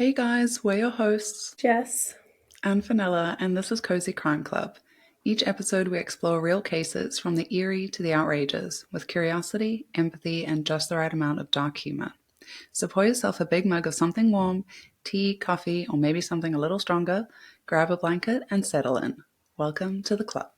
Hey guys, we're your hosts, Jess. Anne Fenella, and this is Cosy Crime Club. Each episode, we explore real cases from the eerie to the outrageous with curiosity, empathy, and just the right amount of dark humor. So pour yourself a big mug of something warm, tea, coffee, or maybe something a little stronger, grab a blanket, and settle in. Welcome to the club.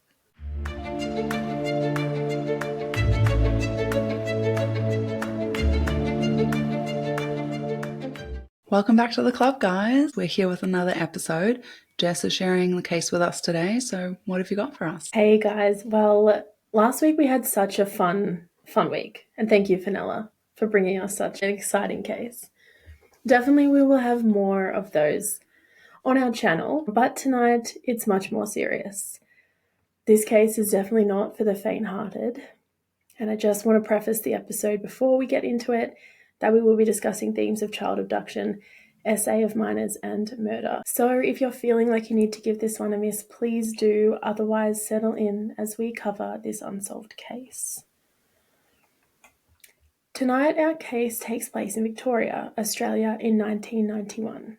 Welcome back to the club, guys. We're here with another episode. Jess is sharing the case with us today, so what have you got for us? Hey guys. Well, last week we had such a fun week, and thank you, Fenella, for bringing us such an exciting case. Definitely we will have more of those on our channel, but tonight it's much more serious. This case is definitely not for the faint-hearted, and I just want to preface the episode before we get into it that we will be discussing themes of child abduction, SA of minors, and murder. So if you're feeling like you need to give this one a miss, please do. Otherwise, settle in as we cover this unsolved case. Tonight, our case takes place in Victoria, Australia in 1991.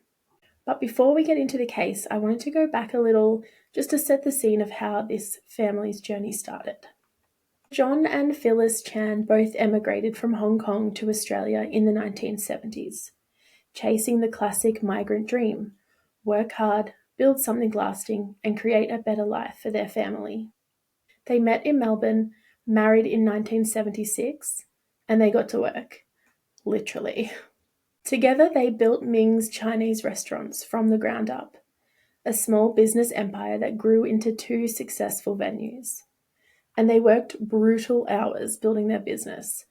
But before we get into the case, I wanted to go back a little just to set the scene of how this family's journey started. John and Phyllis Chan both emigrated from Hong Kong to Australia in the 1970s. Chasing the classic migrant dream, work hard, build something lasting, and create a better life for their family. They met in Melbourne, married in 1976, and they got to work, literally. Together they built Ming's Chinese restaurants from the ground up, a small business empire that grew into two successful venues. And they worked brutal hours building their business,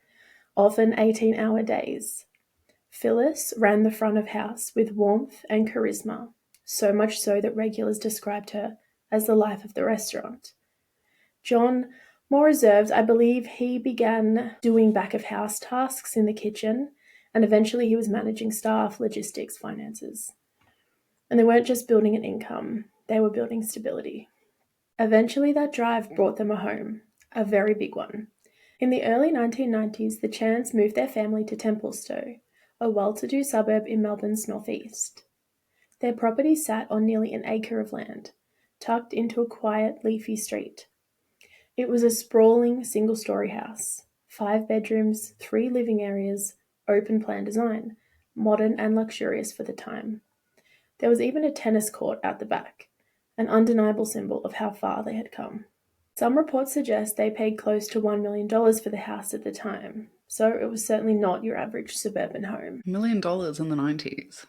often 18-hour days. Phyllis ran the front of house with warmth and charisma, so much so that regulars described her as the life of the restaurant. John, more reserved, I believe he began doing back-of-house tasks in the kitchen, and eventually he was managing staff, logistics, finances. And they weren't just building an income, they were building stability. Eventually that drive brought them a home, a very big one. In the early 1990s, the Chans moved their family to Templestowe, a well-to-do suburb in Melbourne's northeast. Their property sat on nearly an acre of land, tucked into a quiet, leafy street. It was a sprawling single-story house, 5 bedrooms, 3 living areas, open-plan design, modern and luxurious for the time. There was even a tennis court out the back, an undeniable symbol of how far they had come. Some reports suggest they paid close to $1 million for the house at the time, so it was certainly not your average suburban home. $1 million in the 90s.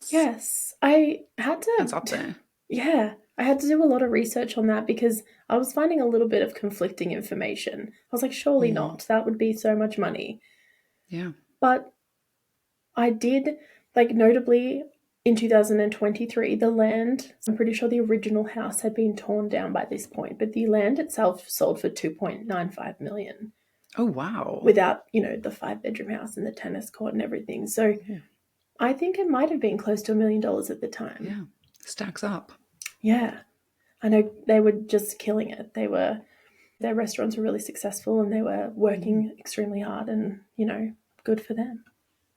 Yes, I had to... That's up there. Yeah, I had to do a lot of research on that because I was finding a little bit of conflicting information. I was like, surely not. That would be so much money. Yeah. But I did, notably, in 2023, the land, I'm pretty sure the original house had been torn down by this point, but the land itself sold for $2.95 million. Oh, wow. Without, the 5-bedroom house and the tennis court and everything. So yeah. I think it might have been close to $1 million at the time. Yeah, stacks up. Yeah. I know they were just killing it. Their restaurants were really successful and they were working extremely hard and, good for them.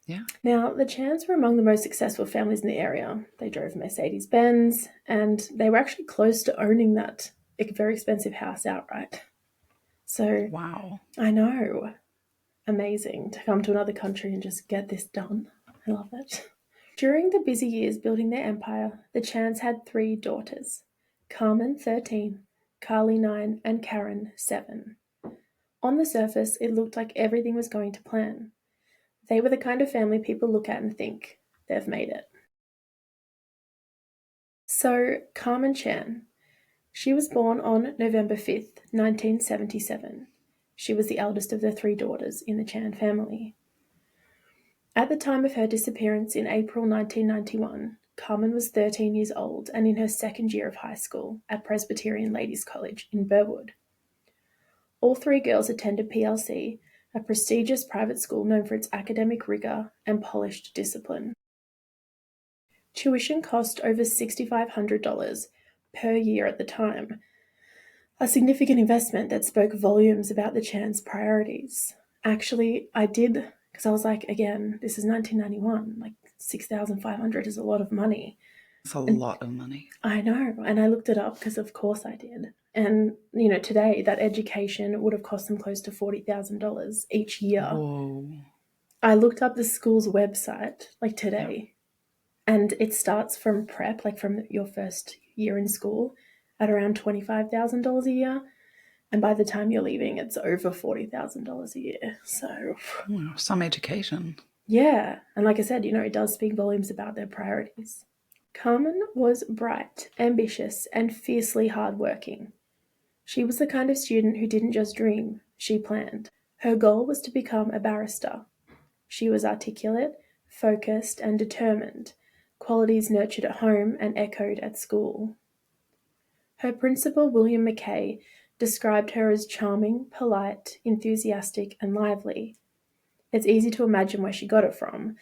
Yeah. Now, the Chans were among the most successful families in the area. They drove Mercedes-Benz, and they were actually close to owning that very expensive house outright. So, wow. I know. Amazing to come to another country and just get this done. I love it. During the busy years building their empire, the Chans had 3 daughters, Karmein, 13, Carly, 9, and Karen, 7. On the surface, it looked like everything was going to plan. They were the kind of family people look at and think, they've made it. So, Karmein Chan. She was born on November 5th, 1977. She was the eldest of the 3 daughters in the Chan family. At the time of her disappearance in April 1991, Karmein was 13 years old and in her second year of high school at Presbyterian Ladies College in Burwood. All 3 girls attended PLC, a prestigious private school known for its academic rigor and polished discipline. Tuition cost over $6,500 per year at the time, a significant investment that spoke volumes about the Chan's priorities. Actually, I did, because I was like, again, this is 1991, $6,500 is a lot of money. It's a lot of money. I know, and I looked it up because of course I did. And, today that education would have cost them close to $40,000 each year. Whoa. I looked up the school's website, today, and it starts from prep, from your first year in school, at around $25,000 a year. And by the time you're leaving, it's over $40,000 a year. So, some education. Yeah. And like I said, it does speak volumes about their priorities. Karmein was bright, ambitious, and fiercely hardworking. She was the kind of student who didn't just dream, she planned. Her goal was to become a barrister. She was articulate, focused, and determined, qualities nurtured at home and echoed at school. Her principal, William McKay, described her as charming, polite, enthusiastic, and lively. It's easy to imagine where she got it from.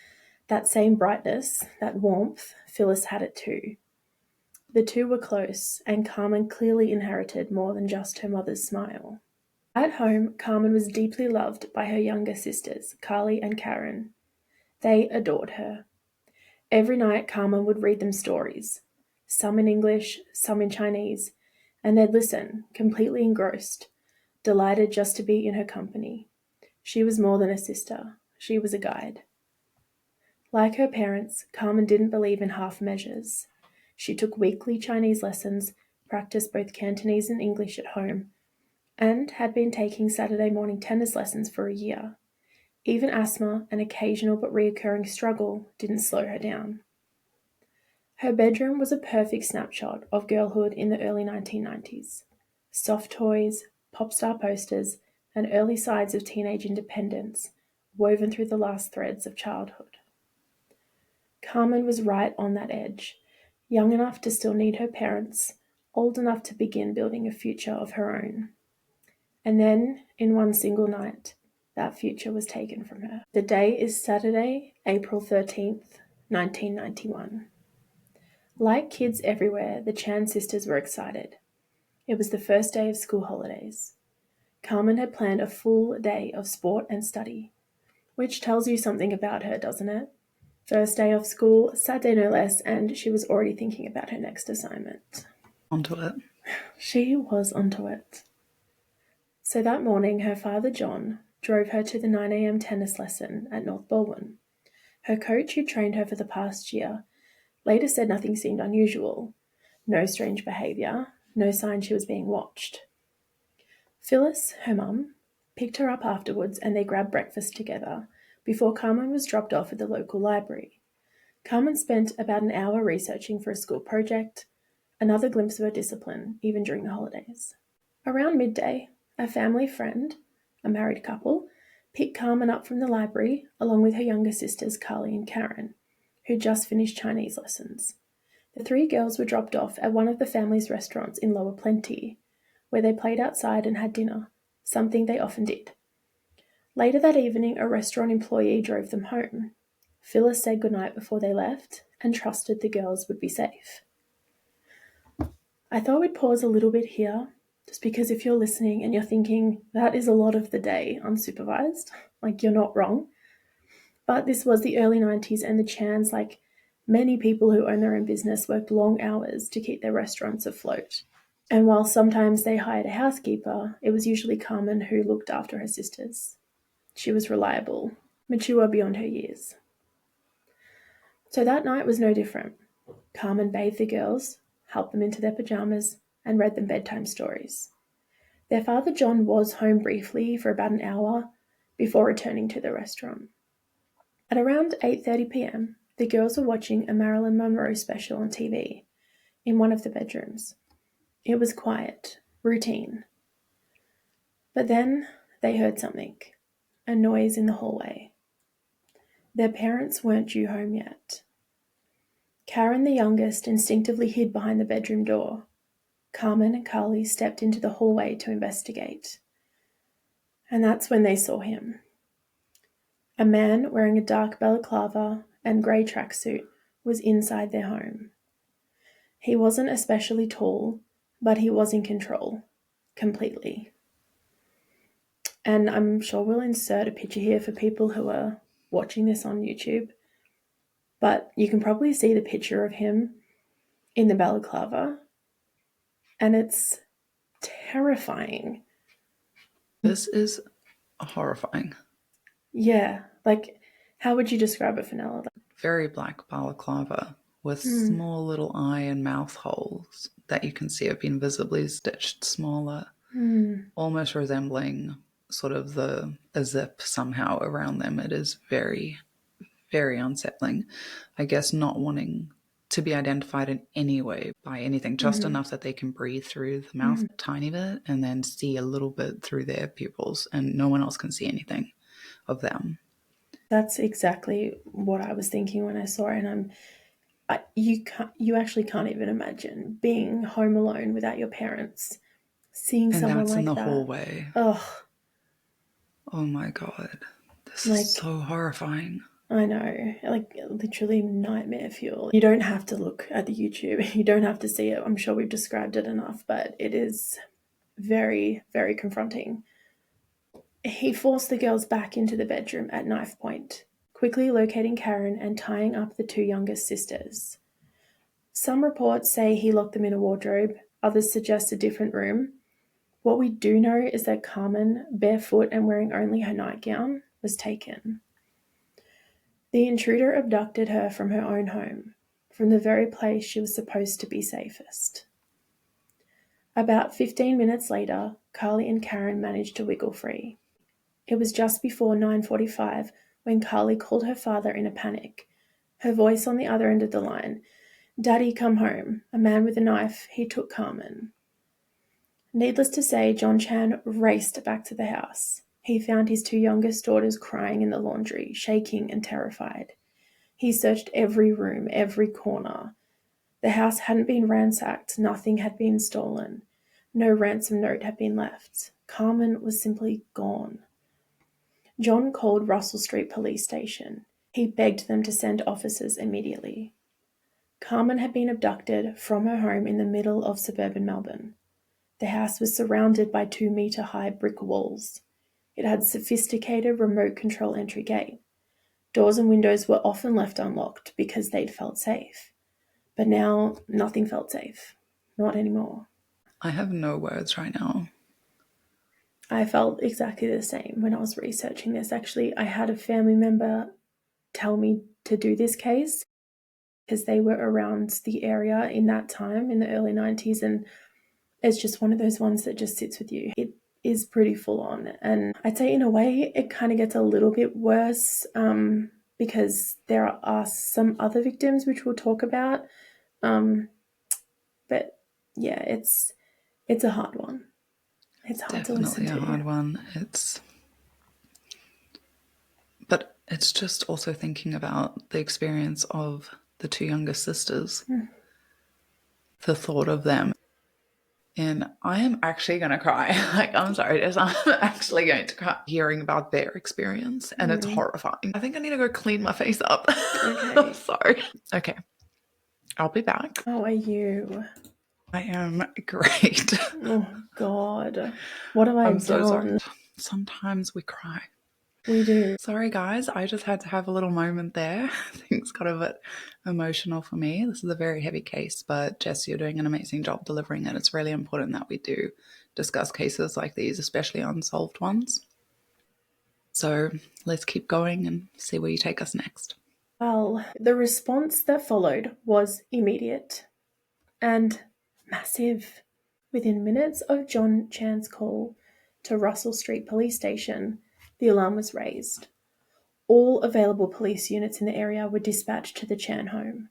That same brightness, that warmth, Phyllis had it too. The two were close, and Karmein clearly inherited more than just her mother's smile. At home, Karmein was deeply loved by her younger sisters, Carly and Karen. They adored her. Every night, Karmein would read them stories, some in English, some in Chinese, and they'd listen, completely engrossed, delighted just to be in her company. She was more than a sister. She was a guide. Like her parents, Karmein didn't believe in half measures. She took weekly Chinese lessons, practiced both Cantonese and English at home, and had been taking Saturday morning tennis lessons for a year. Even asthma, an occasional but reoccurring struggle, didn't slow her down. Her bedroom was a perfect snapshot of girlhood in the early 1990s. Soft toys, pop star posters, and early signs of teenage independence woven through the last threads of childhood. Karmein was right on that edge, young enough to still need her parents, old enough to begin building a future of her own. And then, in one single night, that future was taken from her. The day is Saturday, April 13th, 1991. Like kids everywhere, the Chan sisters were excited. It was the first day of school holidays. Karmein had planned a full day of sport and study, which tells you something about her, doesn't it? First day of school, Saturday no less, and she was already thinking about her next assignment. Onto it. She was onto it. So that morning, her father, John, drove her to the 9 a.m. tennis lesson at North Baldwin. Her coach, who trained her for the past year, later said nothing seemed unusual. No strange behaviour, no sign she was being watched. Phyllis, her mum, picked her up afterwards and they grabbed breakfast together before Karmein was dropped off at the local library. Karmein spent about an hour researching for a school project, another glimpse of her discipline, even during the holidays. Around midday, a family friend, a married couple, picked Karmein up from the library along with her younger sisters Carly and Karen, who'd just finished Chinese lessons. The three girls were dropped off at one of the family's restaurants in Lower Plenty, where they played outside and had dinner, something they often did. Later that evening, a restaurant employee drove them home. Phyllis said goodnight before they left and trusted the girls would be safe. I thought we'd pause a little bit here, just because if you're listening and you're thinking, that is a lot of the day unsupervised, you're not wrong. But this was the early 90s and the Chans, like many people who own their own business, worked long hours to keep their restaurants afloat. And while sometimes they hired a housekeeper, it was usually Karmein who looked after her sisters. She was reliable, mature beyond her years. So that night was no different. Karmein bathed the girls, helped them into their pajamas, and read them bedtime stories. Their father John was home briefly for about an hour before returning to the restaurant. At around 8:30 p.m, the girls were watching a Marilyn Monroe special on TV in one of the bedrooms. It was quiet, routine. But then they heard something, a noise in the hallway. Their parents weren't due home yet. Karen, the youngest, instinctively hid behind the bedroom door. Karmein and Carly stepped into the hallway to investigate. And that's when they saw him. A man wearing a dark balaclava and grey tracksuit was inside their home. He wasn't especially tall, but he was in control, completely. And I'm sure we'll insert a picture here for people who are watching this on YouTube. But you can probably see the picture of him in the balaclava, and it's terrifying. This is horrifying. Yeah, like, how would you describe it, Fenella? Very black balaclava with small little eye and mouth holes that you can see have been visibly stitched smaller, almost resembling sort of a zip somehow around them. It is very, very unsettling. I guess not wanting to be identified in any way by anything, just enough that they can breathe through the mouth a tiny bit and then see a little bit through their pupils, and no one else can see anything of them. That's exactly what I was thinking when I saw it, and you actually can't even imagine being home alone without your parents, seeing And someone that's in like the that. hallway. Ugh, Oh my God. This like, is so horrifying. I know, like literally nightmare fuel. You don't have to look at the YouTube. You don't have to see it. I'm sure we've described it enough, but it is very, very confronting. He forced the girls back into the bedroom at knife point, quickly locating Karen and tying up the two youngest sisters. Some reports say he locked them in a wardrobe, others suggest a different room. What we do know is that Carmen, barefoot and wearing only her nightgown, was taken. The intruder abducted her from her own home, from the very place she was supposed to be safest. About 15 minutes later, Carly and Karen managed to wiggle free. It was just before 9:45 when Carly called her father in a panic, her voice on the other end of the line. "Daddy, come home. A man with a knife. He took Carmen." Needless to say, John Chan raced back to the house. He found his two youngest daughters crying in the laundry, shaking and terrified. He searched every room, every corner. The house hadn't been ransacked, nothing had been stolen. No ransom note had been left. Carmen was simply gone. John called Russell Street Police Station. He begged them to send officers immediately. Carmen had been abducted from her home in the middle of suburban Melbourne. The house was surrounded by 2-metre-high brick walls. It had sophisticated remote control entry gate. Doors and windows were often left unlocked because they'd felt safe. But now nothing felt safe. Not anymore. I have no words right now. I felt exactly the same when I was researching this. Actually, I had a family member tell me to do this case because they were around the area in that time in the early 90s, and it's just one of those ones that just sits with you. It is pretty full on, and I'd say in a way it kind of gets a little bit worse because there are some other victims which we'll talk about, but yeah, it's a hard one. It's hard to listen to. Definitely a hard one. But it's just also thinking about the experience of the two youngest sisters, the thought of them. And I am actually going to cry. Like, I'm sorry, I'm actually going to cry hearing about their experience, and it's horrifying. I think I need to go clean my face up. Okay. Sorry. Okay. I'll be back. How are you? I am great. Oh, God. What have I I'm so done? sorry. Sometimes we cry. We do. Sorry, guys. I just had to have a little moment there. Things got a bit emotional for me. This is a very heavy case, but Jess, you're doing an amazing job delivering it. It's really important that we do discuss cases like these, especially unsolved ones. So let's keep going and see where you take us next. Well, the response that followed was immediate and massive. Within minutes of John Chan's call to Russell Street Police Station, the alarm was raised. All available police units in the area were dispatched to the Chan home.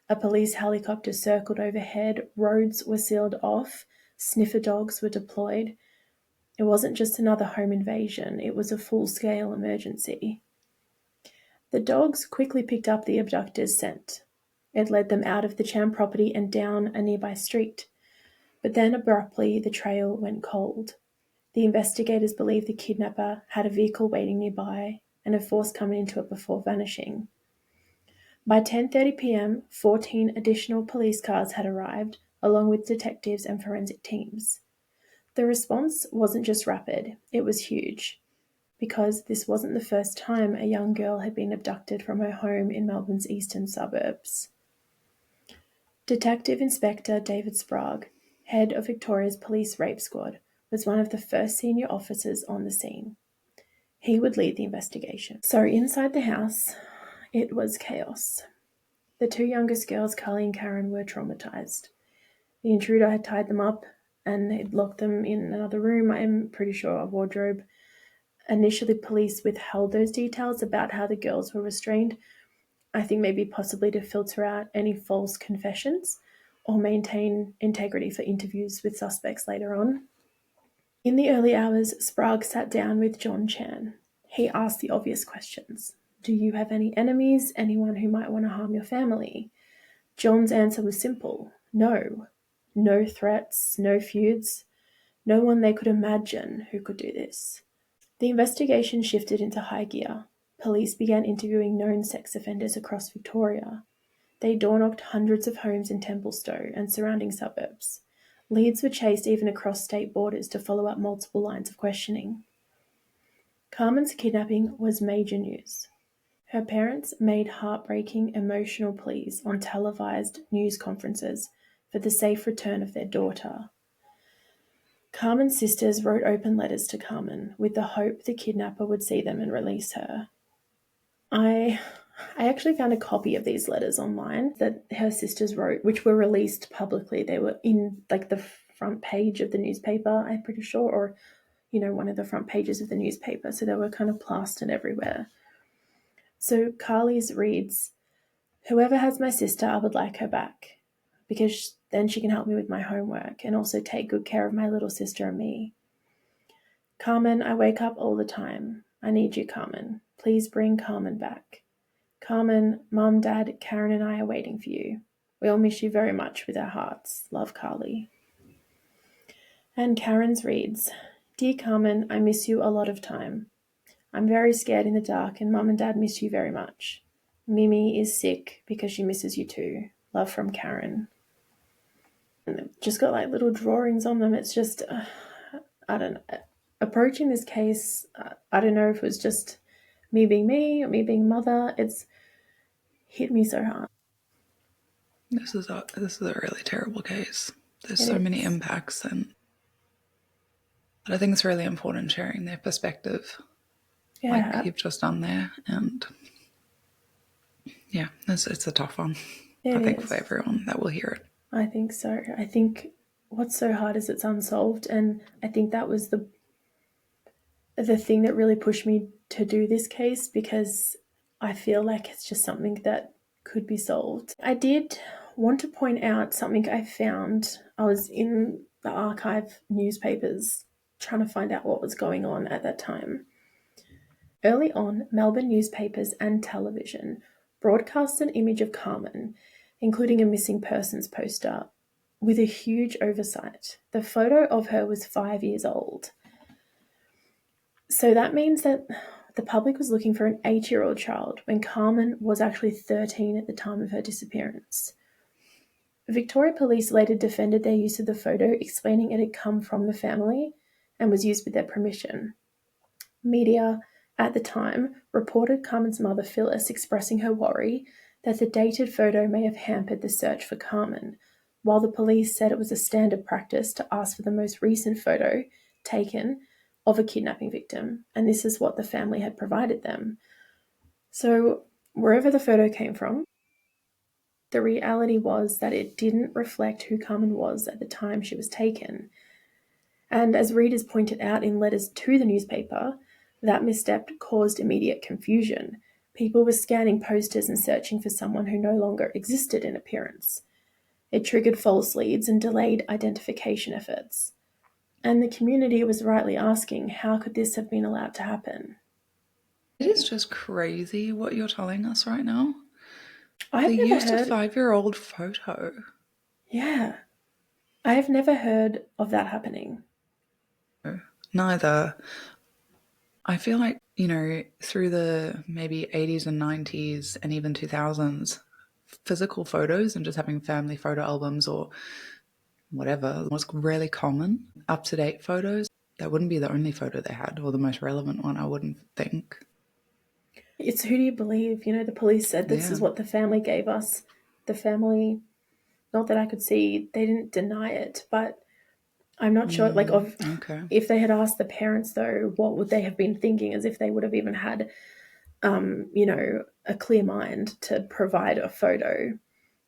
A police helicopter circled overhead, roads were sealed off, sniffer dogs were deployed. It wasn't just another home invasion, it was a full-scale emergency. The dogs quickly picked up the abductors' scent. It led them out of the Chan property and down a nearby street. But then abruptly the trail went cold. The investigators believed the kidnapper had a vehicle waiting nearby and had forced coming into it before vanishing. By 10:30 p.m., 14 additional police cars had arrived, along with detectives and forensic teams. The response wasn't just rapid, it was huge. because this wasn't the first time a young girl had been abducted from her home in Melbourne's eastern suburbs. Detective Inspector David Sprague, head of Victoria's Police Rape Squad, was one of the first senior officers on the scene. He would lead the investigation. So inside the house, it was chaos. The two youngest girls, Carly and Karen, were traumatized. The intruder had tied them up and had locked them in another room, I'm pretty sure a wardrobe. Initially, police withheld those details about how the girls were restrained, I think maybe possibly to filter out any false confessions or maintain integrity for interviews with suspects later on. In the early hours, Sprague sat down with John Chan. He asked the obvious questions. Do you have any enemies, anyone who might want to harm your family? John's answer was simple. No. No threats, no feuds, no one they could imagine who could do this. The investigation shifted into high gear. Police began interviewing known sex offenders across Victoria. They door-knocked hundreds of homes in Templestowe and surrounding suburbs. Leads were chased even across state borders to follow up multiple lines of questioning. Karmein's kidnapping was major news. Her parents made heartbreaking, emotional pleas on televised news conferences for the safe return of their daughter. Karmein's sisters wrote open letters to Karmein with the hope the kidnapper would see them and release her. I actually found a copy of these letters online that her sisters wrote, which were released publicly. They were in like the front page of the newspaper, I'm pretty sure, or one of the front pages of the newspaper. So they were kind of plastered everywhere. So Carly's reads, "Whoever has my sister, I would like her back, because then she can help me with my homework and also take good care of my little sister and me. Karmein, I wake up all the time. I need you, Karmein. Please bring Karmein back. Karmein, Mum, Dad, Karen and I are waiting for you. We all miss you very much with our hearts. Love, Carly." And Karen's reads, "Dear Karmein, I miss you a lot of time. I'm very scared in the dark and Mum and Dad miss you very much. Mimi is sick because she misses you too. Love from Karen." And they've just got like little drawings on them. It's just, I don't know. Approaching this case, I don't know if it was just me being me or me being mother. It's hit me so hard. This is a really terrible case. There's It so is. many impacts, and I think it's really important sharing their perspective, like you've just done there. And yeah, it's a tough one. I think for everyone that will hear it. I think so. I think what's so hard is it's unsolved, and I think that was the thing that really pushed me to do this case, because I feel like it's just something that could be solved. I did want to point out something I found. I was in the archive newspapers trying to find out what was going on at that time. Early on, Melbourne newspapers and television broadcast an image of Karmein, including a missing persons poster, with a huge oversight. The photo of her was 5 years old. So that means that the public was looking for an 8-year-old child when Karmein was actually 13 at the time of her disappearance. Victoria Police later defended their use of the photo, explaining it had come from the family and was used with their permission. Media at the time reported Karmein's mother Phyllis expressing her worry that the dated photo may have hampered the search for Karmein, while the police said it was a standard practice to ask for the most recent photo taken of a kidnapping victim, and this is what the family had provided them. So wherever the photo came from, the reality was that it didn't reflect who Karmein was at the time she was taken. And as readers pointed out in letters to the newspaper, that misstep caused immediate confusion. People were scanning posters and searching for someone who no longer existed in appearance. It triggered false leads and delayed identification efforts. And the community was rightly asking, how could this have been allowed to happen? It is just crazy what you're telling us right now. I've they never used heard... a 5-year-old photo. Yeah. I've never heard of that happening. Neither. I feel like, through the maybe 80s and 90s and even 2000s, physical photos and just having family photo albums or whatever was really common. Up-to-date photos. That wouldn't be the only photo they had, or the most relevant one, I wouldn't think. It's who do you believe? You know, the police said this is what the family gave us. The family, not that I could see, they didn't deny it, but I'm not sure, like, Okay. if they had asked the parents, though, what would they have been thinking, as if they would have even had, you know, a clear mind to provide a photo.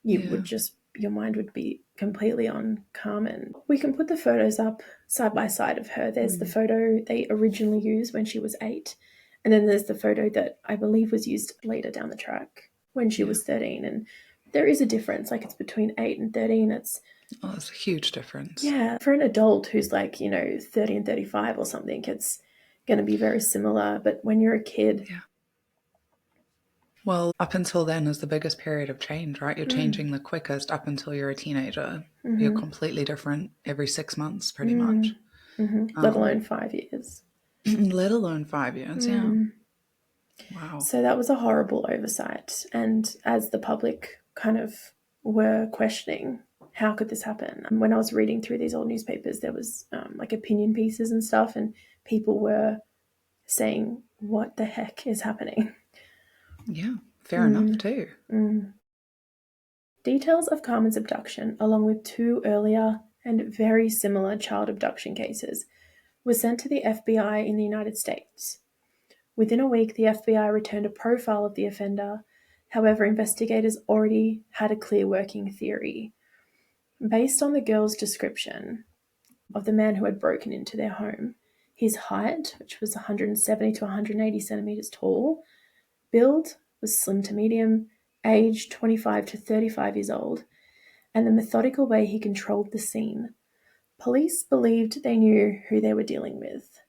You would just, your mind would be completely on Karmein. We can put the photos up side by side of her. There's the photo they originally used when she was 8, and then there's the photo that I believe was used later down the track when she was 13. And there is a difference, like it's between 8 and 13. It's a huge difference. Yeah, for an adult who's like, you know, 30 and 35 or something, it's going to be very similar. But when you're a kid, well, up until then is the biggest period of change, right? You're changing the quickest up until you're a teenager. You're completely different every 6 months, pretty much. let alone 5 years. Let alone 5 years, yeah. Wow. So that was a horrible oversight. And as the public kind of were questioning, how could this happen? When I was reading through these old newspapers, there was like opinion pieces and stuff, and people were saying, what the heck is happening? Yeah, fair enough too. Details of Karmein's abduction, along with 2 earlier and very similar child abduction cases, were sent to the FBI in the United States. Within a week, the FBI returned a profile of the offender. However, investigators already had a clear working theory. Based on the girl's description of the man who had broken into their home, his height, which was 170 to 180 centimeters tall, build was slim to medium, age 25 to 35 years old, and the methodical way he controlled the scene, police believed they knew who they were dealing with.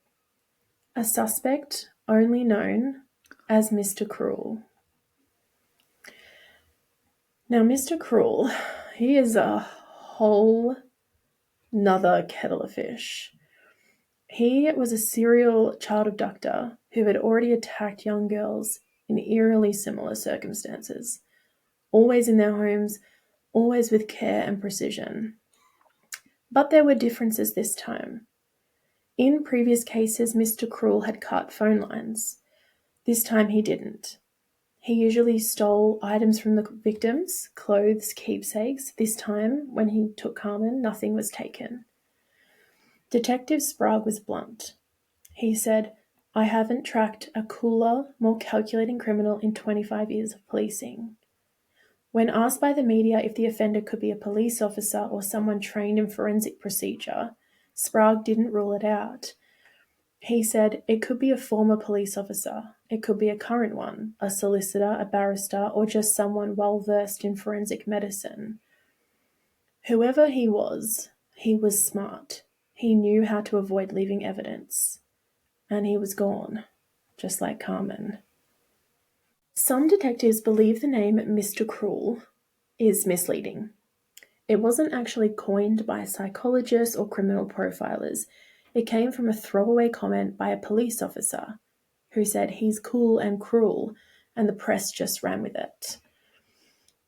A suspect only known as Mr. Cruel. Now, Mr. Cruel, he is a whole nother kettle of fish. He was a serial child abductor who had already attacked young girls in eerily similar circumstances, always in their homes, always with care and precision. But there were differences this time. In previous cases, Mr. Cruel had cut phone lines. This time he didn't. He usually stole items from the victims, clothes, keepsakes. This time, when he took Karmein, nothing was taken. Detective Sprague was blunt. He said, "I haven't tracked a cooler, more calculating criminal in 25 years of policing." When asked by the media if the offender could be a police officer or someone trained in forensic procedure, Sprague didn't rule it out. He said it could be a former police officer, it could be a current one, a solicitor, a barrister, or just someone well versed in forensic medicine. Whoever he was smart. He knew how to avoid leaving evidence. And he was gone, just like Karmein. Some detectives believe the name Mr. Cruel is misleading. It wasn't actually coined by psychologists or criminal profilers. It came from a throwaway comment by a police officer who said he's cool and cruel, and the press just ran with it.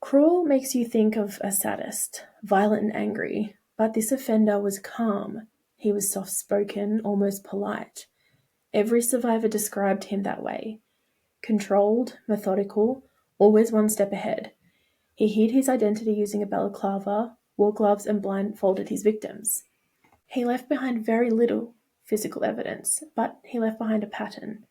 Cruel makes you think of a sadist, violent and angry, but this offender was calm. He was soft-spoken, almost polite. Every survivor described him that way. Controlled, methodical, always one step ahead. He hid his identity using a balaclava, wore gloves, and blindfolded his victims. He left behind very little physical evidence, but he left behind a pattern.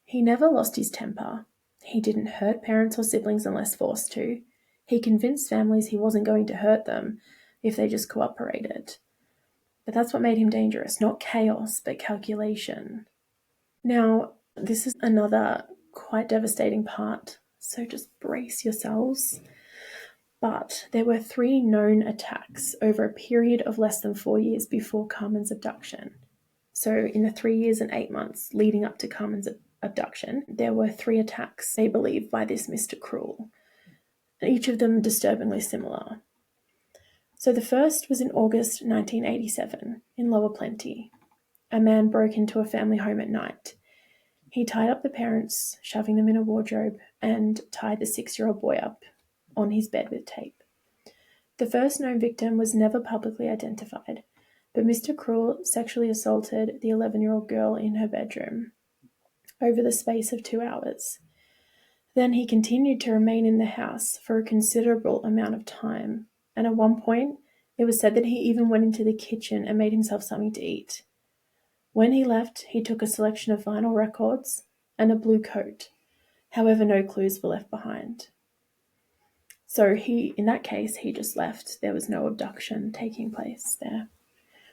He never lost his temper. He didn't hurt parents or siblings unless forced to. He convinced families he wasn't going to hurt them if they just cooperated. But that's what made him dangerous, not chaos, but calculation. Now, this is another quite devastating part, so just brace yourselves. But there were 3 known attacks over a period of less than 4 years before Karmein's abduction. So in the 3 years and 8 months leading up to Karmein's abduction, there were 3 attacks, they believe, by this Mr. Cruel, each of them disturbingly similar. So the first was in August 1987 in Lower Plenty. A man broke into a family home at night. He tied up the parents, shoving them in a wardrobe, and tied the 6-year-old boy up on his bed with tape. The first known victim was never publicly identified, but Mr. Cruel sexually assaulted the 11-year-old girl in her bedroom over the space of 2 hours. Then he continued to remain in the house for a considerable amount of time, and at one point it was said that he even went into the kitchen and made himself something to eat. When he left, he took a selection of vinyl records and a blue coat. However, no clues were left behind. So in that case, he just left. There was no abduction taking place there.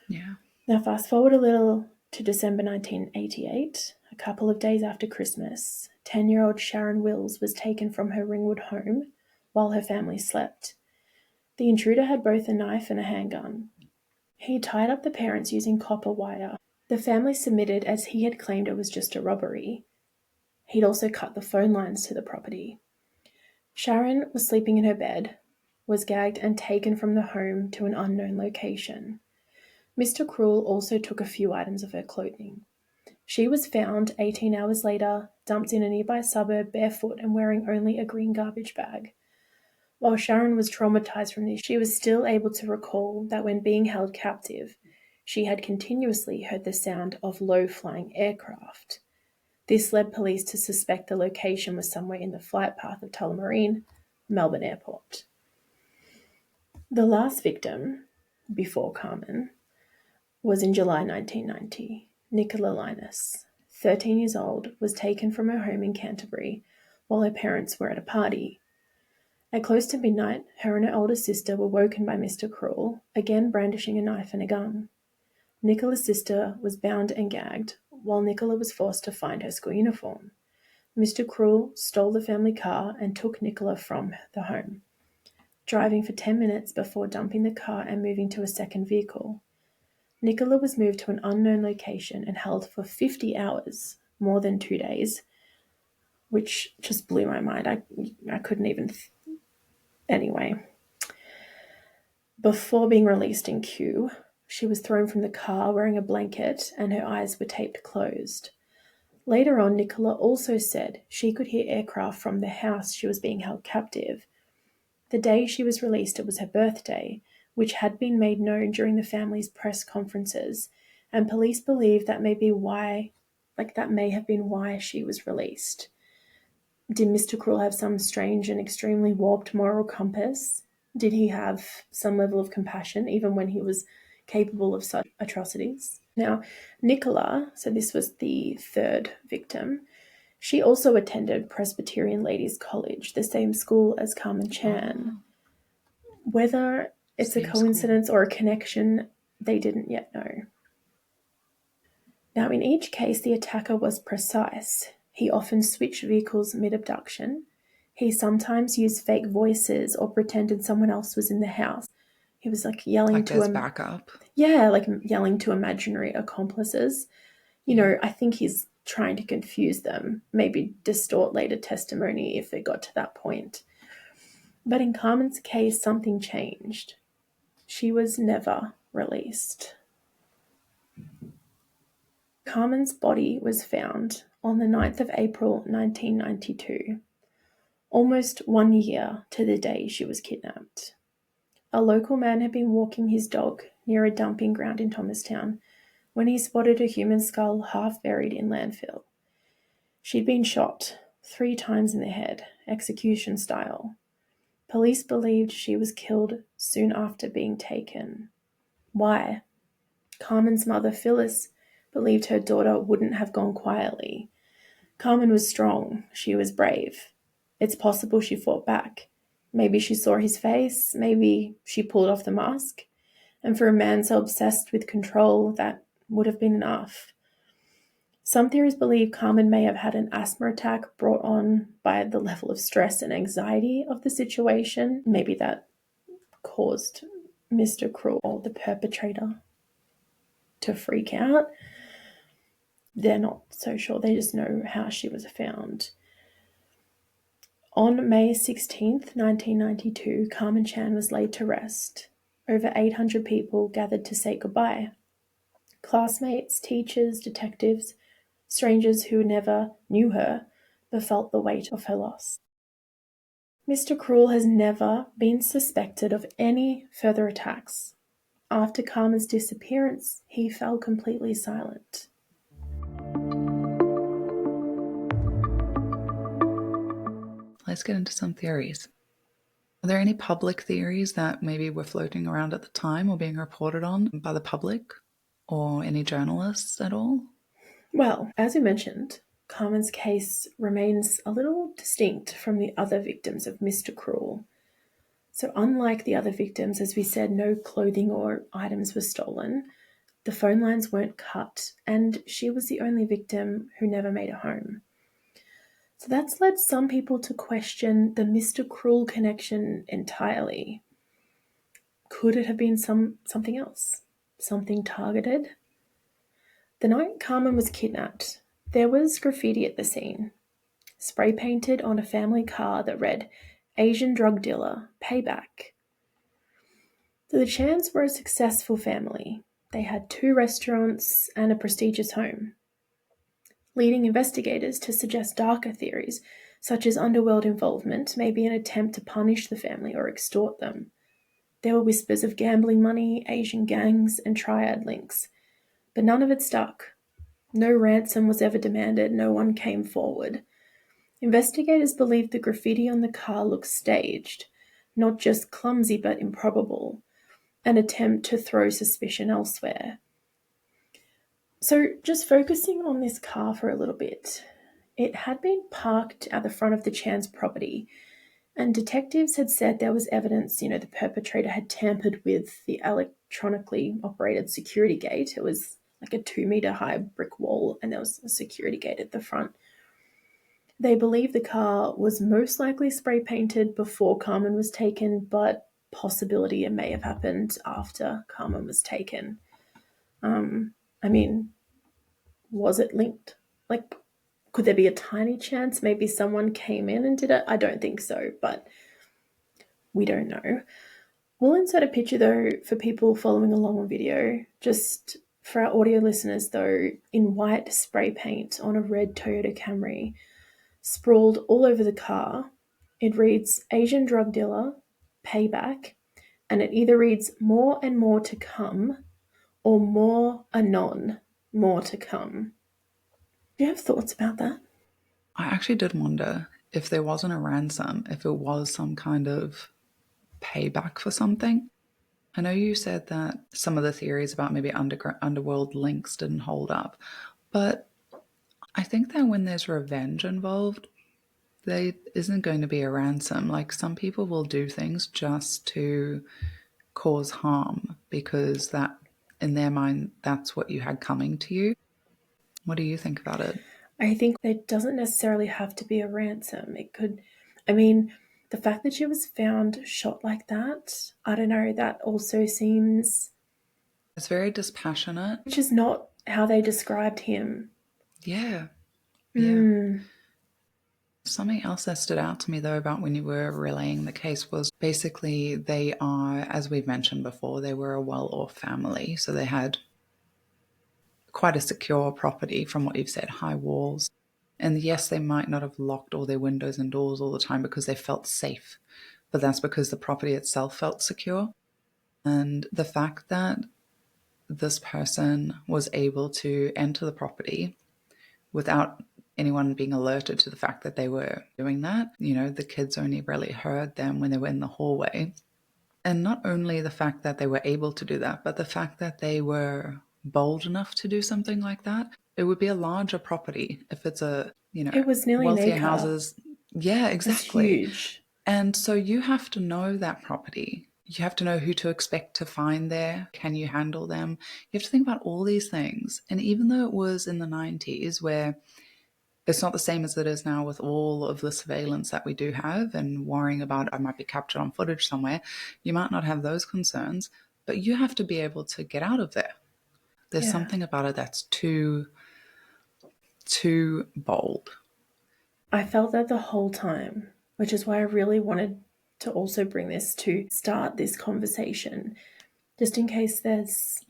Yeah. Now, fast forward a little to December 1988, a couple of days after Christmas. 10-year-old Sharon Wills was taken from her Ringwood home while her family slept. The intruder had both a knife and a handgun. He tied up the parents using copper wire. The family submitted as he had claimed it was just a robbery. He'd also cut the phone lines to the property. Sharon was sleeping in her bed, was gagged and taken from the home to an unknown location. Mr. Cruel also took a few items of her clothing. She was found 18 hours later, dumped in a nearby suburb barefoot and wearing only a green garbage bag. While Sharon was traumatized from this, she was still able to recall that when being held captive, she had continuously heard the sound of low-flying aircraft. This led police to suspect the location was somewhere in the flight path of Tullamarine, Melbourne Airport. The last victim, before Karmein, was in July 1990. Nicola Linus, 13 years old, was taken from her home in Canterbury while her parents were at a party. At close to midnight, her and her older sister were woken by Mr. Cruel, again brandishing a knife and a gun. Nicola's sister was bound and gagged, while Nicola was forced to find her school uniform. Mr. Cruel stole the family car and took Nicola from the home, driving for 10 minutes before dumping the car and moving to a second vehicle. Nicola was moved to an unknown location and held for 50 hours, more than 2 days, which just blew my mind. I couldn't even... Anyway. Before being released in Kew, she was thrown from the car wearing a blanket and her eyes were taped closed. Later on, Nicola also said she could hear aircraft from the house she was being held captive. The day she was released, it was her birthday, which had been made known during the family's press conferences, and police believe that may have been why she was released. Did Mr. Cruel have some strange and extremely warped moral compass? Did he have some level of compassion even when he was capable of such atrocities? Now, Nicola, so this was the third victim, she also attended Presbyterian Ladies' College, the same school as Karmein Chan. Whether it's a coincidence or a connection, they didn't yet know. Now, in each case, the attacker was precise. He often switched vehicles mid-abduction. He sometimes used fake voices or pretended someone else was in the house. He was yelling to backup. Yeah, yelling to imaginary accomplices. I think he's trying to confuse them, maybe distort later testimony if it got to that point. But in Karmein's case, something changed. She was never released. Karmein's body was found on the 9th of April 1992, almost 1 year to the day she was kidnapped. A local man had been walking his dog near a dumping ground in Thomastown when he spotted a human skull half buried in landfill. She'd been shot 3 times in the head, execution style. Police believed she was killed soon after being taken. Why? Karmein's mother, Phyllis, believed her daughter wouldn't have gone quietly. Karmein was strong. She was brave. It's possible she fought back. Maybe she saw his face. Maybe she pulled off the mask. And for a man so obsessed with control, that would have been enough. Some theories believe Karmein may have had an asthma attack brought on by the level of stress and anxiety of the situation. Maybe that caused Mr. Cruel, the perpetrator, to freak out. They're not so sure. They just know how she was found. On May 16th, 1992, Karmein Chan was laid to rest. Over 800 people gathered to say goodbye. Classmates, teachers, detectives, strangers who never knew her, but felt the weight of her loss. Mr. Cruel has never been suspected of any further attacks After Karma's disappearance, he fell completely silent. Let's get into some theories. Are there any public theories that maybe were floating around at the time or being reported on by the public or any journalists at all? Well, as we mentioned, Carmen's case remains a little distinct from the other victims of Mr. Cruel. So, unlike the other victims, as we said, no clothing or items were stolen, the phone lines weren't cut, and she was the only victim who never made it home. So that's led some people to question the Mr. Cruel connection entirely. Could it have been something else? Something targeted? The night Carmen was kidnapped, there was graffiti at the scene, spray painted on a family car that read, "Asian drug dealer, payback." So the Chans were a successful family. They had 2 restaurants and a prestigious home, leading investigators to suggest darker theories, such as underworld involvement may be an attempt to punish the family or extort them. There were whispers of gambling money, Asian gangs, and triad links, but none of it stuck. No ransom was ever demanded, no one came forward. Investigators believed the graffiti on the car looked staged, not just clumsy but improbable, an attempt to throw suspicion elsewhere. So, just focusing on this car for a little bit, it had been parked at the front of the Chan's property, and detectives had said there was evidence, the perpetrator had tampered with the electronically operated security gate. It was like a 2-meter high brick wall, and there was a security gate at the front. They believe the car was most likely spray painted before Carmen was taken, but possibility it may have happened after Carmen was taken. I mean, was it linked? Like, could there be a tiny chance maybe someone came in and did it? I don't think so, but we don't know. We'll insert a picture though for people following along on video. Just for our audio listeners though, in white spray paint on a red Toyota Camry, sprawled all over the car, it reads Asian drug dealer, payback, and it either reads more and more to come or more anon, more to come. Do you have thoughts about that? I actually did wonder if there wasn't a ransom, if it was some kind of payback for something. I know you said that some of the theories about maybe underworld links didn't hold up, but I think that when there's revenge involved, there isn't going to be a ransom. Like some people will do things just to cause harm because that, in their mind, that's what you had coming to you. What do you think about it? I think there doesn't necessarily have to be a ransom. It could, I mean, the fact that she was found shot like that, I don't know, that also seems. It's very dispassionate. Which is not how they described him. Yeah. Yeah. Something else that stood out to me, though, about when you were relaying the case was basically they are, as we've mentioned before, they were a well-off family. So they had quite a secure property from what you've said, high walls. And yes, they might not have locked all their windows and doors all the time because they felt safe, but that's because the property itself felt secure. And the fact that this person was able to enter the property without anyone being alerted to the fact that they were doing that, the kids only really heard them when they were in the hallway. And not only the fact that they were able to do that, but the fact that they were bold enough to do something like that. It would be a larger property if it's It was nearly an wealthier acre. houses. Yeah, It's exactly. huge. And so you have to know that property. You have to know who to expect to find there. Can you handle them? You have to think about all these things. And even though it was in the 90s where it's not the same as it is now with all of the surveillance that we do have and worrying about I might be captured on footage somewhere, you might not have those concerns, but you have to be able to get out of there. There's Yeah. something about it that's too bold. I felt that the whole time, which is why I really wanted to also bring this to start this conversation, just in case there's,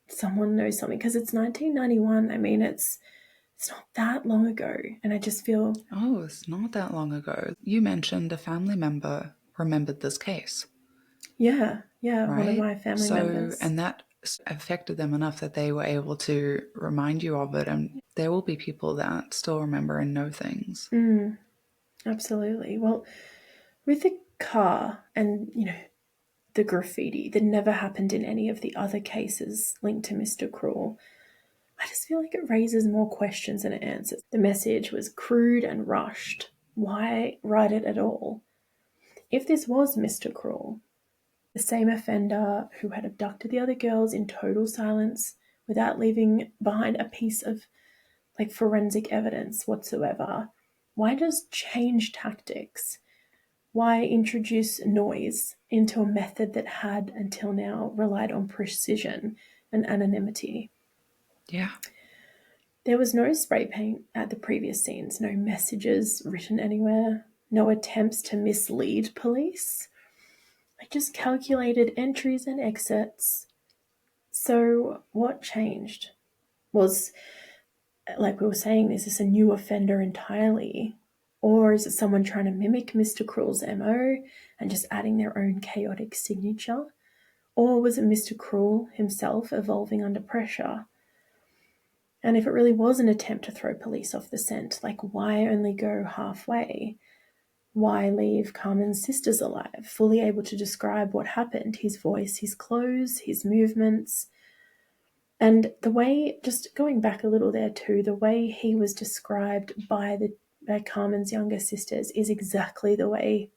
someone knows something. Because it's 1991. I mean, it's not that long ago. And I just feel. Oh, it's not that long ago. You mentioned a family member remembered this case. Yeah, one of right? my family So, members. and that affected them enough that they were able to remind you of it. And there will be people that still remember and know things. Absolutely. Well, with the car and, the graffiti that never happened in any of the other cases linked to Mr. Cruel, I just feel like it raises more questions than it answers. The message was crude and rushed. Why write it at all? If this was Mr. Cruel, the same offender who had abducted the other girls in total silence without leaving behind a piece of forensic evidence whatsoever, why just change tactics? Why introduce noise into a method that had until now relied on precision and anonymity? Yeah. There was no spray paint at the previous scenes, no messages written anywhere, no attempts to mislead police. I just calculated entries and exits. So, what changed? Was, like we were saying, is this a new offender entirely? Or is it someone trying to mimic Mr. Cruel's MO and just adding their own chaotic signature? Or was it Mr. Cruel himself evolving under pressure? And if it really was an attempt to throw police off the scent, why only go halfway? Why leave Carmen's sisters alive, fully able to describe what happened, his voice, his clothes, his movements? And the way, just going back a little there too, the way he was described by Carmen's younger sisters is exactly the way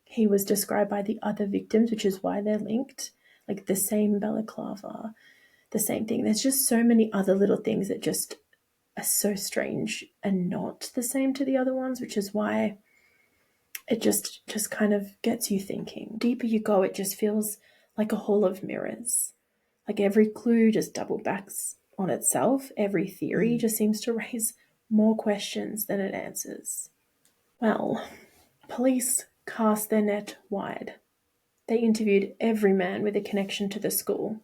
he was described by the other victims, which is why they're linked. Like the same balaclava, the same thing. There's just so many other little things that just are so strange and not the same to the other ones, which is why it just kind of gets you thinking. The deeper you go, it just feels like a hall of mirrors. Like every clue just double backs on itself. Every theory just seems to raise more questions than it answers. Well, police cast their net wide. They interviewed every man with a connection to the school.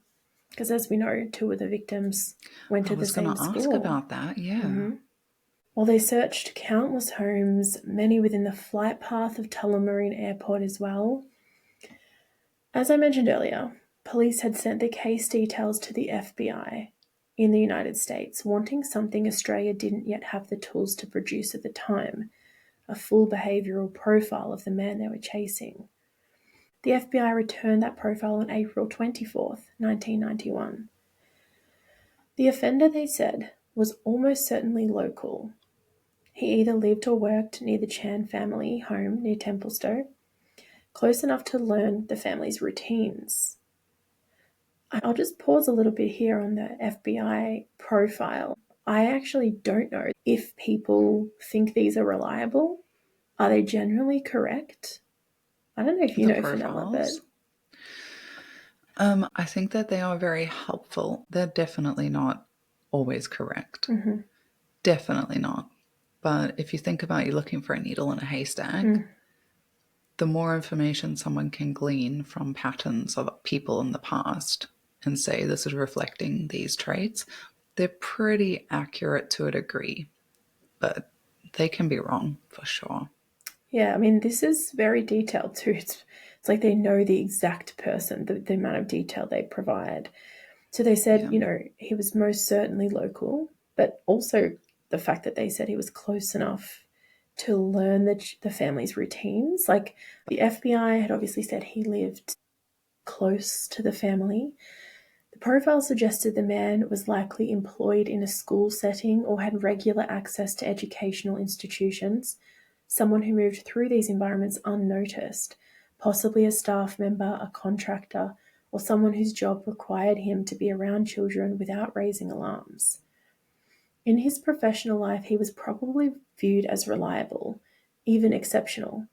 Because as we know, 2 of the victims went I to the was going same to ask school. about that. Yeah. While they searched countless homes, many within the flight path of Tullamarine Airport as well. As I mentioned earlier, police had sent the case details to the FBI in the United States, wanting something Australia didn't yet have the tools to produce at the time, a full behavioural profile of the man they were chasing. The FBI returned that profile on April 24th, 1991. The offender, they said, was almost certainly local. He either lived or worked near the Chan family home near Templestowe, close enough to learn the family's routines. I'll just pause a little bit here on the FBI profile. I actually don't know if people think these are reliable. Are they generally correct? I don't know if you The know, Fenella, but profiles. I think that they are very helpful. They're definitely not always correct. Definitely not. But if you think about you looking for a needle in a haystack, the more information someone can glean from patterns of people in the past and say this is reflecting these traits, they're pretty accurate to a degree, but they can be wrong for sure. yeah, I mean, this is very detailed too. It's like they know the exact person, the amount of detail they provide. So they said, Yeah. He was most certainly local, but also the fact that they said he was close enough to learn the family's routines. Like the FBI had obviously said he lived close to the family. The profile suggested the man was likely employed in a school setting or had regular access to educational institutions, someone who moved through these environments unnoticed, possibly a staff member, a contractor, or someone whose job required him to be around children without raising alarms. In his professional life, he was probably viewed as reliable, even exceptional.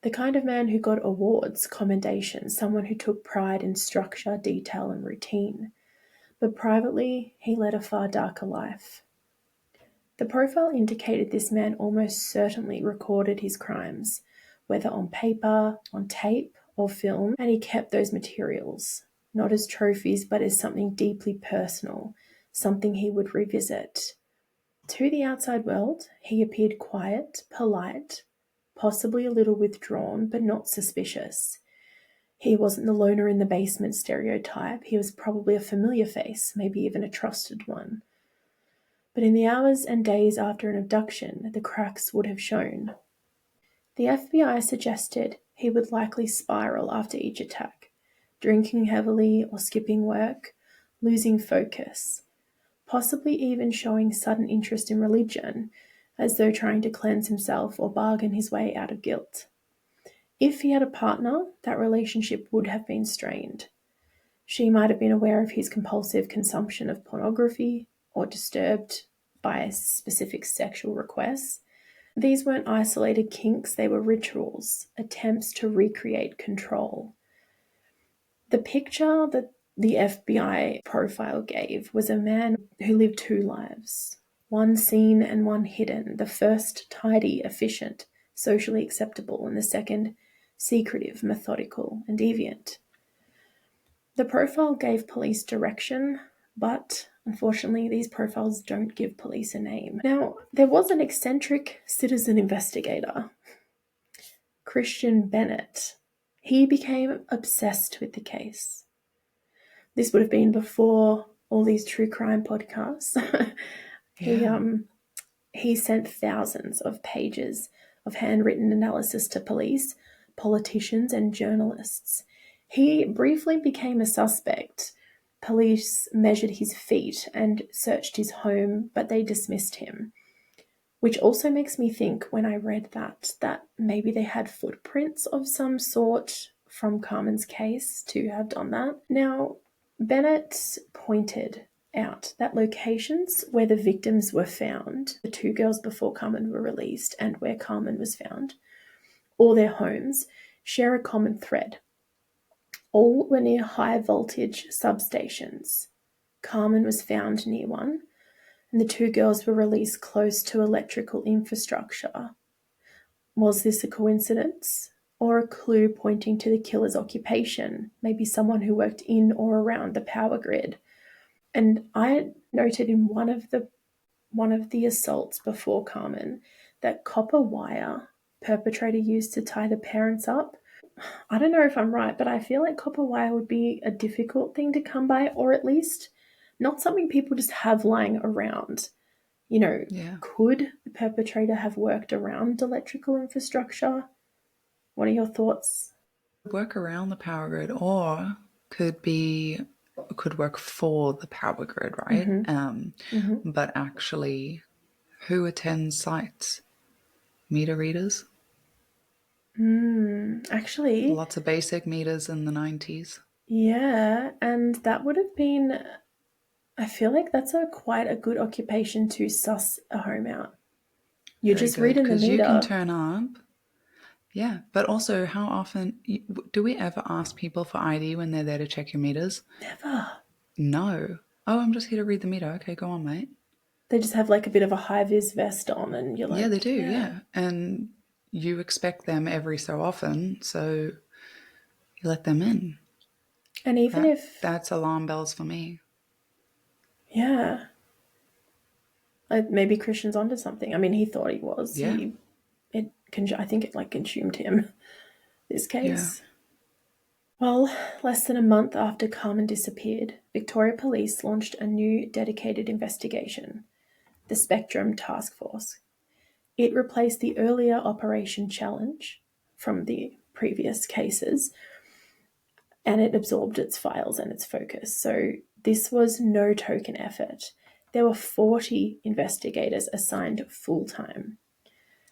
The kind of man who got awards, commendations, someone who took pride in structure, detail, and routine. But privately, he led a far darker life. The profile indicated this man almost certainly recorded his crimes, whether on paper, on tape, or film, and he kept those materials, not as trophies, but as something deeply personal, something he would revisit. To the outside world, he appeared quiet, polite, possibly a little withdrawn, but not suspicious. He wasn't the loner in the basement stereotype. He was probably a familiar face, maybe even a trusted one. But in the hours and days after an abduction, the cracks would have shown. The FBI suggested he would likely spiral after each attack, drinking heavily or skipping work, losing focus, possibly even showing sudden interest in religion, as though trying to cleanse himself or bargain his way out of guilt. If he had a partner, that relationship would have been strained. She might have been aware of his compulsive consumption of pornography or disturbed by specific sexual requests. These weren't isolated kinks, they were rituals, attempts to recreate control. The picture that the FBI profile gave was a man who lived two lives, one seen and one hidden, the first tidy, efficient, socially acceptable, and the second secretive, methodical, and deviant. The profile gave police direction, but unfortunately these profiles don't give police a name. Now, there was an eccentric citizen investigator, Christian Bennett. He became obsessed with the case. This would have been before all these true crime podcasts. Yeah. He sent thousands of pages of handwritten analysis to police, politicians, and journalists. He briefly became a suspect. Police measured his feet and searched his home, but they dismissed him. Which also makes me think, when I read that maybe they had footprints of some sort from Karmein's case to have done that. Now, Bennett pointed out that locations where the victims were found, the two girls before Karmein were released and where Karmein was found, or their homes, share a common thread. All were near high voltage substations. Karmein was found near one, and the two girls were released close to electrical infrastructure. Was this a coincidence or a clue pointing to the killer's occupation? Maybe someone who worked in or around the power grid. And I noted in one of the assaults before Karmein that copper wire perpetrator used to tie the parents up. I don't know if I'm right, but I feel like copper wire would be a difficult thing to come by, or at least not something people just have lying around. Yeah. Could the perpetrator have worked around electrical infrastructure? What are your thoughts? Work around the power grid, or could work for the power grid, right? But actually, who attends sites? Meter readers? Actually, Lots of basic meters in the 90s. yeah, and that would have been, I feel like that's quite a good occupation to suss a home out. You're Very just good, reading the because you can meter. turn up. Yeah, but also, how often do we ever ask people for ID when they're there to check your meters? Never. No. Oh, I'm just here to read the meter. Okay, go on, mate. They just have like a bit of a high-vis vest on, and you're Yeah, they like, do, yeah. yeah. And you expect them every so often, so you let them in. And even if, That's alarm bells for me. yeah, like maybe Christian's onto something. I mean, he thought he was. Yeah, I think it like consumed him, this yeah. case. Well, less than a month after Carmen disappeared, Victoria Police launched a new dedicated investigation, the Spectrum Task Force. It replaced the earlier Operation Challenge from the previous cases, and it absorbed its files and its focus. So this was no token effort. There were 40 investigators assigned full-time.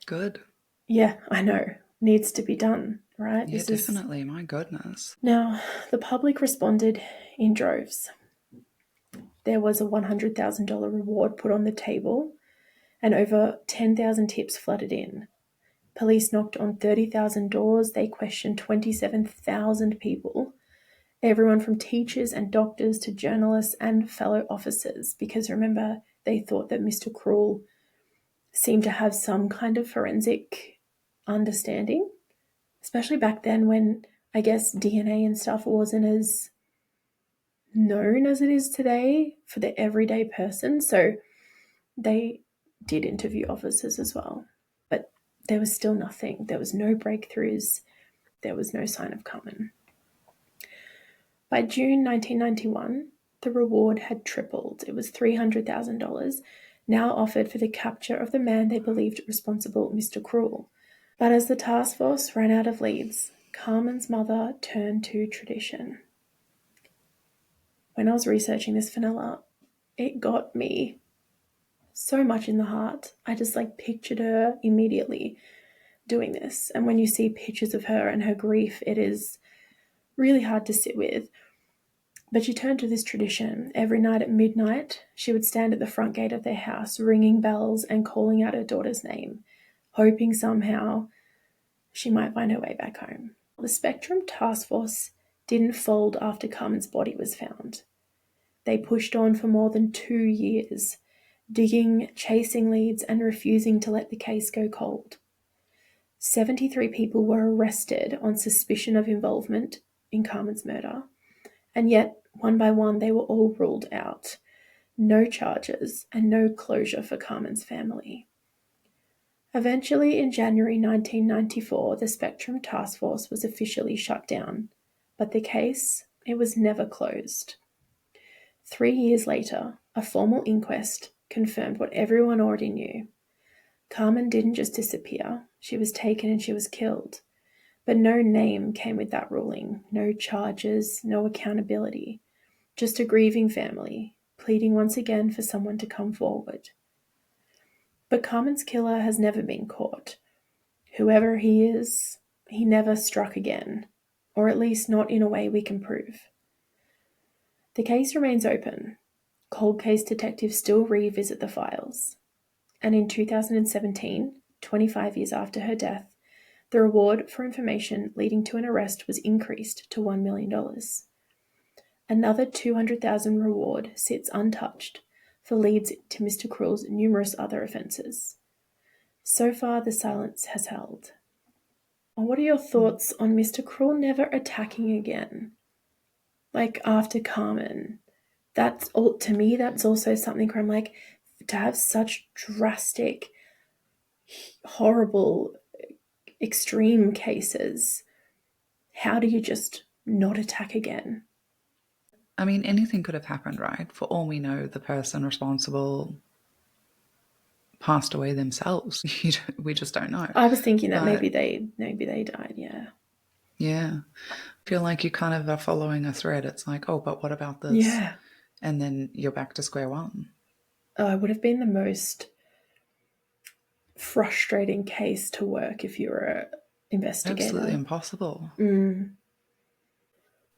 Good. Yeah, I know. Needs to be done, right? Yeah, definitely. My goodness. Now, the public responded in droves. There was a $100,000 reward put on the table, and over 10,000 tips flooded in. Police knocked on 30,000 doors. They questioned 27,000 people, everyone from teachers and doctors to journalists and fellow officers, because remember, they thought that Mr. Cruel seemed to have some kind of forensic understanding, especially back then when I guess DNA and stuff wasn't as known as it is today for the everyday person. So they did interview officers as well. But there was still nothing. There was no breakthroughs. There was no sign of Carmen. By June 1991, the reward had tripled. It was $300,000, now offered for the capture of the man they believed responsible, Mr. Cruel. But as the task force ran out of leads, Karmein's mother turned to tradition. When I was researching this, Fenella, it got me so much in the heart. I just pictured her immediately doing this. And when you see pictures of her and her grief, it is really hard to sit with. But she turned to this tradition. Every night at midnight, she would stand at the front gate of their house, ringing bells and calling out her daughter's name, hoping somehow she might find her way back home. The Spectrum Task Force didn't fold after Karmein's body was found. They pushed on for more than 2 years, digging, chasing leads, and refusing to let the case go cold. 73 people were arrested on suspicion of involvement in Karmein's murder, and yet, one by one, they were all ruled out. No charges and no closure for Karmein's family. Eventually, in January 1994, the Spectrum Task Force was officially shut down, but the case, it was never closed. 3 years later, a formal inquest confirmed what everyone already knew. Karmein didn't just disappear, she was taken and she was killed. But no name came with that ruling, no charges, no accountability, just a grieving family, pleading once again for someone to come forward. But Karmein's killer has never been caught. Whoever he is, he never struck again, or at least not in a way we can prove. The case remains open. Cold case detectives still revisit the files. And in 2017, 25 years after her death, the reward for information leading to an arrest was increased to $1 million. Another $200,000 reward sits untouched for leads to Mr. Cruel's numerous other offences. So far, the silence has held. What are your thoughts on Mr. Cruel never attacking again? After Karmein, to me, that's also something where I'm to have such drastic, horrible, extreme cases, how do you just not attack again? I mean, anything could have happened, right? For all we know, the person responsible passed away themselves. We just don't know. I was thinking that maybe they died, yeah. Yeah. I feel like you kind of are following a thread. It's but what about this? Yeah. And then you're back to square one. It would have been the most frustrating case to work if you were an investigator. Absolutely impossible.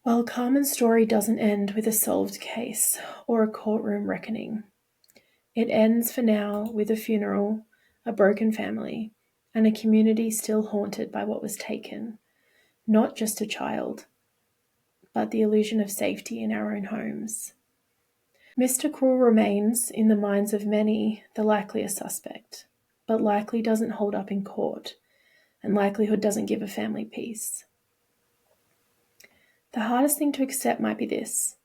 Well, Karmein's story doesn't end with a solved case or a courtroom reckoning. It ends for now with a funeral, a broken family, and a community still haunted by what was taken. Not just a child, but the illusion of safety in our own homes. Mr. Cruel remains, in the minds of many, the likeliest suspect, but likely doesn't hold up in court, and likelihood doesn't give a family peace. The hardest thing to accept might be this: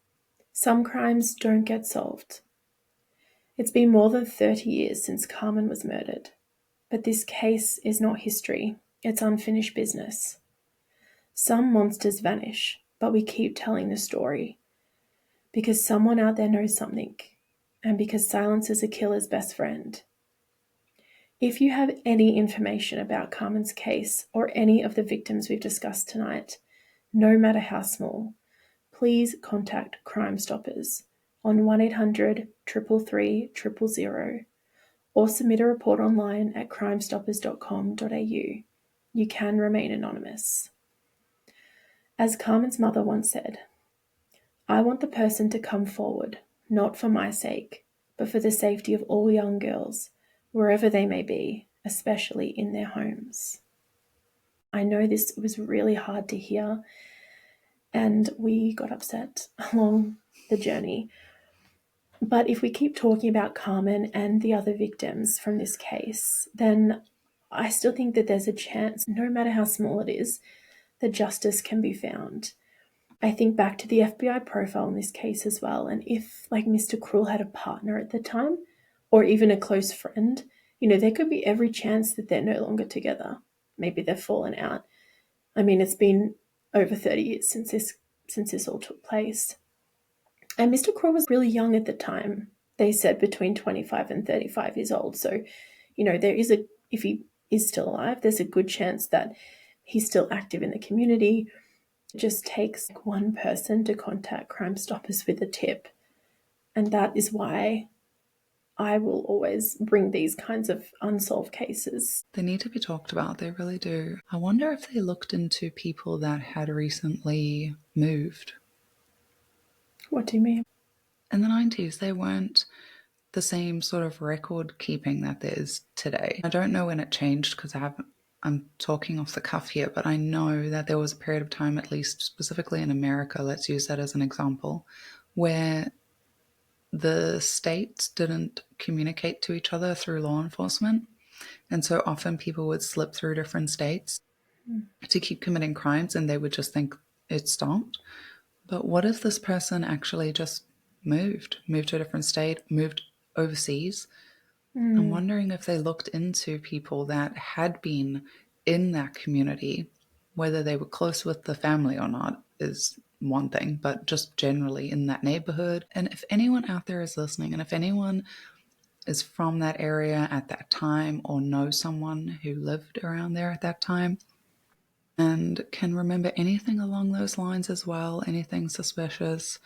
some crimes don't get solved. It's been more than 30 years since Karmein was murdered, but this case is not history, it's unfinished business. Some monsters vanish, but we keep telling the story, because someone out there knows something, and because silence is a killer's best friend. If you have any information about Karmein's case or any of the victims we've discussed tonight, no matter how small, please contact Crime Stoppers on 1-800-333-000 or submit a report online at crimestoppers.com.au. You can remain anonymous. As Karmein's mother once said, "I want the person to come forward, not for my sake, but for the safety of all young girls, wherever they may be, especially in their homes." I know this was really hard to hear, and we got upset along the journey. But if we keep talking about Karmein and the other victims from this case, then I still think that there's a chance, no matter how small it is, that justice can be found. I think back to the FBI profile in this case as well, and if Mr. Cruel had a partner at the time, or even a close friend, there could be every chance that they're no longer together. Maybe they've fallen out. I mean, it's been over 30 years since this since this all took place. And Mr. Cruel was really young at the time. They said between 25 and 35 years old. So, if he is still alive, there's a good chance that he's still active in the community. It just takes one person to contact Crime Stoppers with a tip. And that is why I will always bring these kinds of unsolved cases. They need to be talked about, they really do. I wonder if they looked into people that had recently moved. What do you mean? In the 90s, they weren't the same sort of record keeping that there is today. I don't know when it changed because I'm talking off the cuff here, but I know that there was a period of time, at least specifically in America, let's use that as an example, where the states didn't communicate to each other through law enforcement. And so often people would slip through different states to keep committing crimes and they would just think it stopped. But what if this person actually just moved to a different state, moved overseas? I'm wondering if they looked into people that had been in that community, whether they were close with the family or not is one thing, but just generally in that neighborhood. And if anyone out there is listening, and if anyone is from that area at that time or knows someone who lived around there at that time and can remember anything along those lines as well, anything suspicious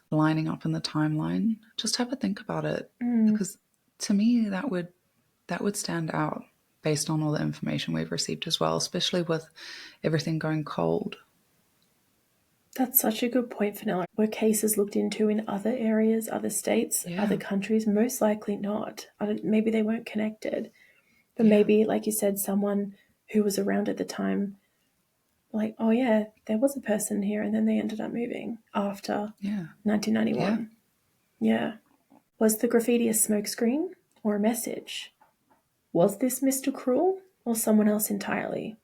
lining up in the timeline, just have a think about it. Because to me, that would stand out based on all the information we've received as well, especially with everything going cold. That's such a good point, Fenella. Were cases looked into in other areas, other states, other countries? Most likely not. Maybe they weren't connected. But maybe, like you said, someone who was around at the time, like, oh yeah, there was a person here, and then they ended up moving after 1991. Yeah. Was the graffiti a smokescreen or a message? Was this Mr. Cruel or someone else entirely?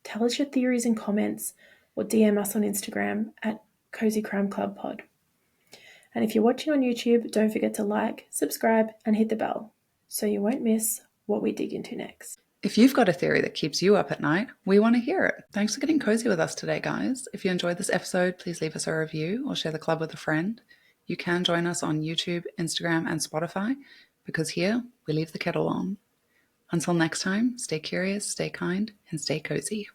Tell us your theories in comments or DM us on Instagram at Cosy Crime Club Pod. And if you're watching on YouTube, don't forget to like, subscribe, and hit the bell so you won't miss what we dig into next. If you've got a theory that keeps you up at night, we want to hear it. Thanks for getting cozy with us today, guys. If you enjoyed this episode, please leave us a review or share the club with a friend. You can join us on YouTube, Instagram, and Spotify because here we leave the kettle on. Until next time, stay curious, stay kind, and stay cozy.